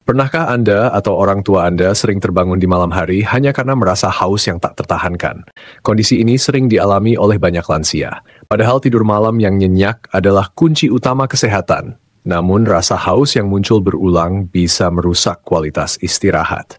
Pernahkah Anda atau orang tua Anda sering terbangun di malam hari hanya karena merasa haus yang tak tertahankan? Kondisi ini sering dialami oleh banyak lansia. Padahal tidur malam yang nyenyak adalah kunci utama kesehatan. Namun rasa haus yang muncul berulang bisa merusak kualitas istirahat.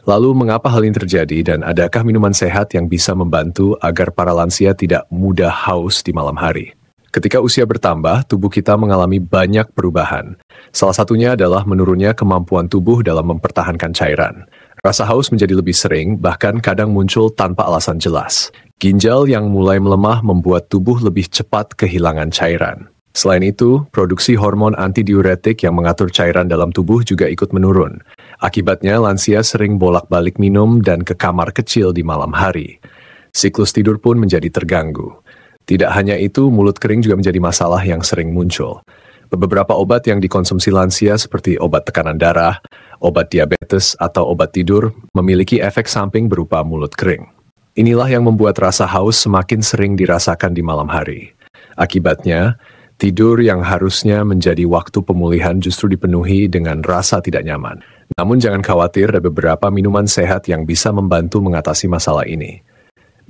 Lalu mengapa hal ini terjadi dan adakah minuman sehat yang bisa membantu agar para lansia tidak mudah haus di malam hari? Ketika usia bertambah, tubuh kita mengalami banyak perubahan. Salah satunya adalah menurunnya kemampuan tubuh dalam mempertahankan cairan. Rasa haus menjadi lebih sering, bahkan kadang muncul tanpa alasan jelas. Ginjal yang mulai melemah membuat tubuh lebih cepat kehilangan cairan. Selain itu, produksi hormon antidiuretik yang mengatur cairan dalam tubuh juga ikut menurun. Akibatnya, lansia sering bolak-balik minum dan ke kamar kecil di malam hari. Siklus tidur pun menjadi terganggu. Tidak hanya itu, mulut kering juga menjadi masalah yang sering muncul. Beberapa obat yang dikonsumsi lansia seperti obat tekanan darah, obat diabetes, atau obat tidur memiliki efek samping berupa mulut kering. Inilah yang membuat rasa haus semakin sering dirasakan di malam hari. Akibatnya, tidur yang harusnya menjadi waktu pemulihan justru dipenuhi dengan rasa tidak nyaman. Namun jangan khawatir, ada beberapa minuman sehat yang bisa membantu mengatasi masalah ini.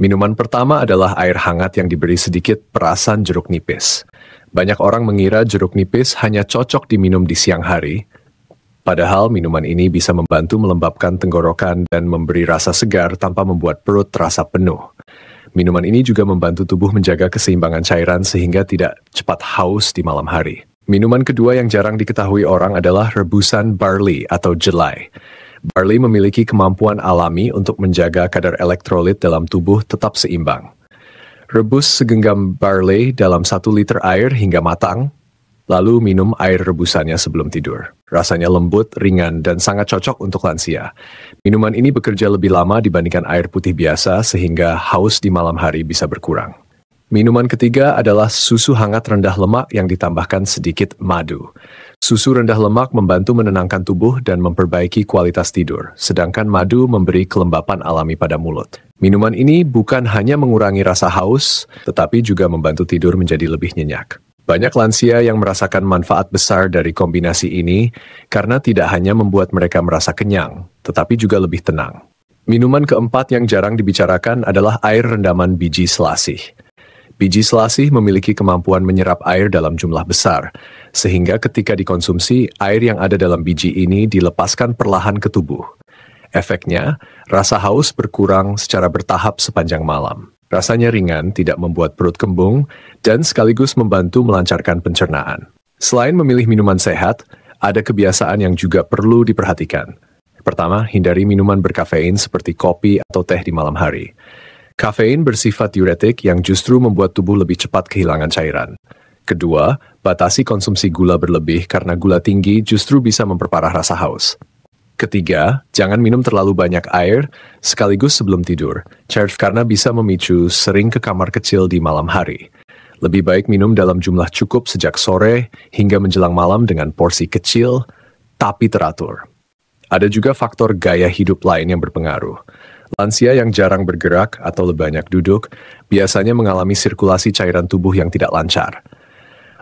Minuman pertama adalah air hangat yang diberi sedikit perasan jeruk nipis. Banyak orang mengira jeruk nipis hanya cocok diminum di siang hari, padahal minuman ini bisa membantu melembabkan tenggorokan dan memberi rasa segar tanpa membuat perut terasa penuh. Minuman ini juga membantu tubuh menjaga keseimbangan cairan sehingga tidak cepat haus di malam hari. Minuman kedua yang jarang diketahui orang adalah rebusan barley atau jelai. Barley memiliki kemampuan alami untuk menjaga kadar elektrolit dalam tubuh tetap seimbang. Rebus segenggam barley dalam 1 liter air hingga matang, lalu minum air rebusannya sebelum tidur. Rasanya lembut, ringan, dan sangat cocok untuk lansia. Minuman ini bekerja lebih lama dibandingkan air putih biasa sehingga haus di malam hari bisa berkurang. Minuman ketiga adalah susu hangat rendah lemak yang ditambahkan sedikit madu. Susu rendah lemak membantu menenangkan tubuh dan memperbaiki kualitas tidur, sedangkan madu memberi kelembapan alami pada mulut. Minuman ini bukan hanya mengurangi rasa haus, tetapi juga membantu tidur menjadi lebih nyenyak. Banyak lansia yang merasakan manfaat besar dari kombinasi ini karena tidak hanya membuat mereka merasa kenyang, tetapi juga lebih tenang. Minuman keempat yang jarang dibicarakan adalah air rendaman biji selasih. Biji selasih memiliki kemampuan menyerap air dalam jumlah besar, sehingga ketika dikonsumsi, air yang ada dalam biji ini dilepaskan perlahan ke tubuh. Efeknya, rasa haus berkurang secara bertahap sepanjang malam. Rasanya ringan, tidak membuat perut kembung, dan sekaligus membantu melancarkan pencernaan. Selain memilih minuman sehat, ada kebiasaan yang juga perlu diperhatikan. Pertama, hindari minuman berkafein seperti kopi atau teh di malam hari. Kafein bersifat diuretik yang justru membuat tubuh lebih cepat kehilangan cairan. Kedua, batasi konsumsi gula berlebih karena gula tinggi justru bisa memperparah rasa haus. Ketiga, jangan minum terlalu banyak air sekaligus sebelum tidur, karena bisa memicu sering ke kamar kecil di malam hari. Lebih baik minum dalam jumlah cukup sejak sore hingga menjelang malam dengan porsi kecil, tapi teratur. Ada juga faktor gaya hidup lain yang berpengaruh. Lansia yang jarang bergerak atau lebih banyak duduk biasanya mengalami sirkulasi cairan tubuh yang tidak lancar.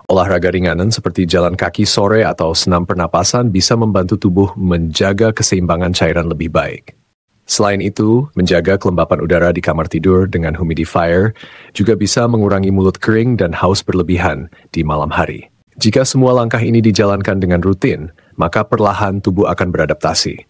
Olahraga ringanan seperti jalan kaki sore atau senam pernapasan bisa membantu tubuh menjaga keseimbangan cairan lebih baik. Selain itu, menjaga kelembapan udara di kamar tidur dengan humidifier juga bisa mengurangi mulut kering dan haus berlebihan di malam hari. Jika semua langkah ini dijalankan dengan rutin, maka perlahan tubuh akan beradaptasi.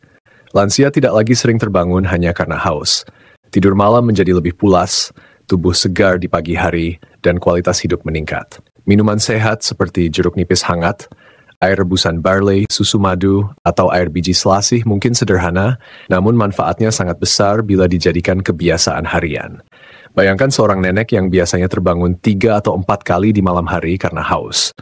Lansia tidak lagi sering terbangun hanya karena haus. Tidur malam menjadi lebih pulas, tubuh segar di pagi hari, dan kualitas hidup meningkat. Minuman sehat seperti jeruk nipis hangat, air rebusan barley, susu madu, atau air biji selasih mungkin sederhana, namun manfaatnya sangat besar bila dijadikan kebiasaan harian. Bayangkan seorang nenek yang biasanya terbangun 3 atau 4 kali di malam hari karena haus.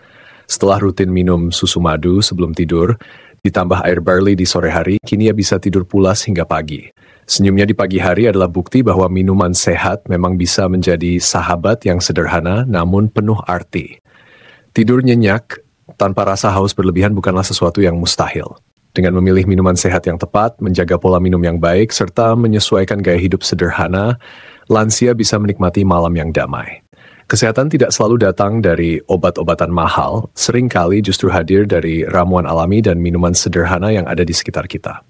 Setelah rutin minum susu madu sebelum tidur, ditambah air barley di sore hari, kini ia bisa tidur pulas hingga pagi. Senyumnya di pagi hari adalah bukti bahwa minuman sehat memang bisa menjadi sahabat yang sederhana namun penuh arti. Tidur nyenyak tanpa rasa haus berlebihan bukanlah sesuatu yang mustahil. Dengan memilih minuman sehat yang tepat, menjaga pola minum yang baik, serta menyesuaikan gaya hidup sederhana, lansia bisa menikmati malam yang damai. Kesehatan tidak selalu datang dari obat-obatan mahal, seringkali justru hadir dari ramuan alami dan minuman sederhana yang ada di sekitar kita.